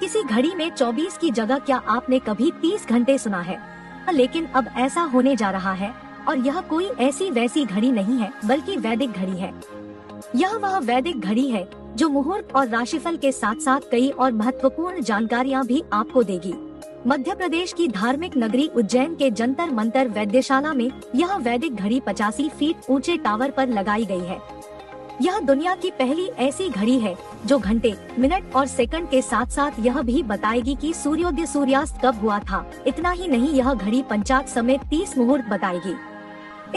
किसी घड़ी में 24 की जगह क्या आपने कभी 30 घंटे सुना है? लेकिन अब ऐसा होने जा रहा है, और यह कोई ऐसी वैसी घड़ी नहीं है बल्कि वैदिक घड़ी है। यह वह वैदिक घड़ी है जो मुहूर्त और राशिफल के साथ साथ कई और महत्वपूर्ण जानकारियाँ भी आपको देगी। मध्य प्रदेश की धार्मिक नगरी उज्जैन के जंतर मंतर वैद्यशाला में यह वैदिक घड़ी 85 फीट ऊंचे टावर पर लगाई गई है। यह दुनिया की पहली ऐसी घड़ी है जो घंटे, मिनट और सेकंड के साथ साथ यह भी बताएगी कि सूर्योदय सूर्यास्त कब हुआ था। इतना ही नहीं, यह घड़ी पंचांग समेत 30 मुहूर्त बताएगी।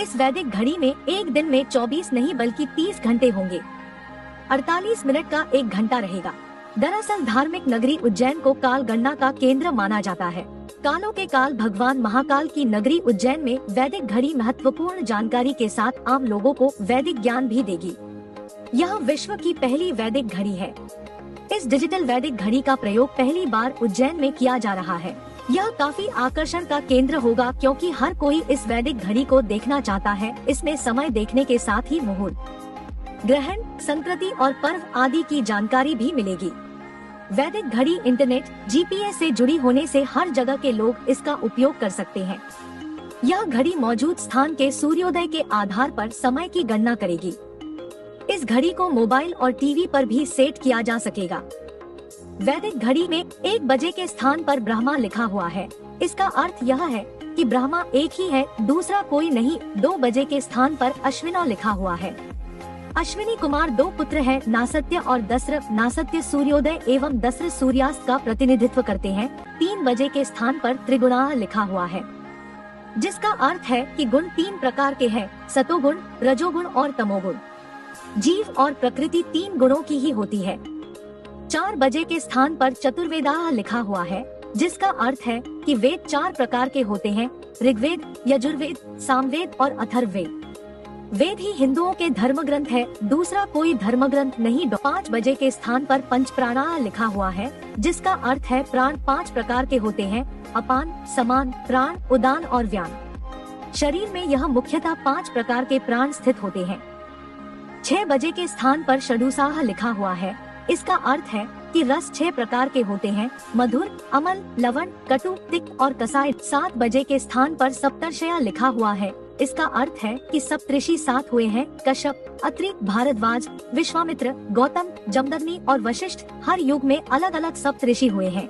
इस वैदिक घड़ी में एक दिन में 24 नहीं बल्कि 30 घंटे होंगे। 48 मिनट का एक घंटा रहेगा। दरअसल धार्मिक नगरी उज्जैन को काल गणना का केंद्र माना जाता है। कालों के काल भगवान महाकाल की नगरी उज्जैन में वैदिक घड़ी महत्वपूर्ण जानकारी के साथ आम लोगों को वैदिक ज्ञान भी देगी। यह विश्व की पहली वैदिक घड़ी है। इस डिजिटल वैदिक घड़ी का प्रयोग पहली बार उज्जैन में किया जा रहा है। यह काफी आकर्षण का केंद्र होगा क्योंकि हर कोई इस वैदिक घड़ी को देखना चाहता है। इसमें समय देखने के साथ ही मुहूर्त, ग्रहण, संकृति और पर्व आदि की जानकारी भी मिलेगी। वैदिक घड़ी इंटरनेट, जीपीएस से जुड़ी होने से हर जगह के लोग इसका उपयोग कर सकते हैं। यह घड़ी मौजूद स्थान के सूर्योदय के आधार पर समय की गणना करेगी। इस घड़ी को मोबाइल और टीवी पर भी सेट किया जा सकेगा। वैदिक घड़ी में 1 बजे के स्थान पर ब्रह्मा लिखा हुआ है। इसका अर्थ यह है कि ब्रह्मा एक ही है, दूसरा कोई नहीं। 2 बजे के स्थान पर अश्विना लिखा हुआ है। अश्विनी कुमार 2 पुत्र हैं, नासत्य और दस्र। नासत्य सूर्योदय एवं दस्र सूर्यास्त का प्रतिनिधित्व करते हैं। 3 बजे के स्थान पर त्रिगुणा लिखा हुआ है, जिसका अर्थ है कि गुण 3 प्रकार के हैं, सतोगुण, रजोगुण और तमोगुण। जीव और प्रकृति 3 गुणों की ही होती है। 4 बजे के स्थान पर चतुर्वेदाः लिखा हुआ है, जिसका अर्थ है कि वेद 4 प्रकार के होते हैं, ऋग्वेद, यजुर्वेद, सामवेद और अथर्ववेद। वेद ही हिंदुओं के धर्म ग्रंथ है, दूसरा कोई धर्म ग्रंथ नहीं। 5 बजे के स्थान पर पंच प्राणाः लिखा हुआ है, जिसका अर्थ है प्राण 5 प्रकार के होते हैं, अपान, समान, प्राण, उदान और व्यान। शरीर में यह मुख्यतः 5 प्रकार के प्राण स्थित होते हैं। 6 बजे के स्थान पर षडुसाः लिखा हुआ है। इसका अर्थ है कि रस 6 प्रकार के होते हैं, मधुर, अमल, लवण, कटु, तिक्त और कसाय। 7 बजे के स्थान पर सप्तर्षय लिखा हुआ है। इसका अर्थ है कि सप्तऋषि 7 हुए हैं, कश्यप, अत्रि, भारद्वाज, विश्वामित्र, गौतम, जमदग्नि और वशिष्ठ। हर युग में अलग अलग सप्तऋषि हुए हैं।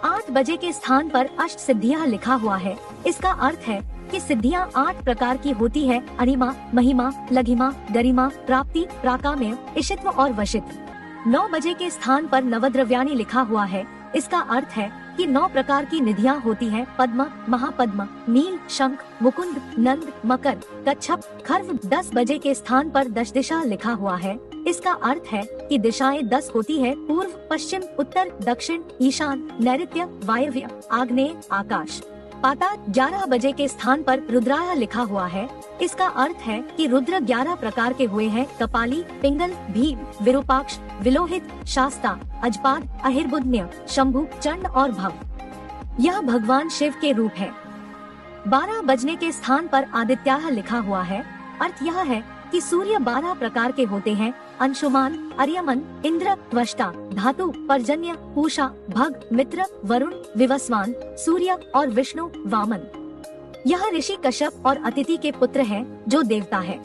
8 बजे के स्थान पर अष्ट सिद्धियाँ लिखा हुआ है। इसका अर्थ है कि सिद्धियाँ 8 प्रकार की होती है, अणिमा, महिमा, लघिमा, गरिमा, प्राप्ति, प्राकाम्य, इशित्व और वशित्व। 9 बजे के स्थान पर नवद्रव्याणि लिखा हुआ है। इसका अर्थ है कि 9 प्रकार की निधियाँ होती हैं, पद्म, महापद्म, नील, शंख, मुकुंद, नंद, मकर, कच्छप, खर्व। 10 बजे के स्थान पर दशदिशा लिखा हुआ है। इसका अर्थ है कि दिशाएं 10 होती है, पूर्व, पश्चिम, उत्तर, दक्षिण, ईशान, नैऋत्य, वायव्य, आग्नेय, आकाश, पाताल। 11 बजे के स्थान पर रुद्राय लिखा हुआ है। इसका अर्थ है कि रुद्र 11 प्रकार के हुए हैं, कपाली, पिंगल, भीम, विरूपाक्ष, विलोहित, शास्ता, अजपाद, अहिर्बुद्ध, शंभु, चंड और भव। यह भगवान शिव के रूप है। 12 बजने के स्थान पर आदित्याः लिखा हुआ है। अर्थ यह है कि सूर्य 12 प्रकार के होते हैं, अंशुमान, अर्यमन, इंद्र, त्वष्टा, धातु, पर्जन्य, पूषा, भग, मित्र, वरुण, विवस्वान, सूर्य और विष्णु, वामन। यह ऋषि कश्यप और अतिथि के पुत्र हैं, जो देवता है।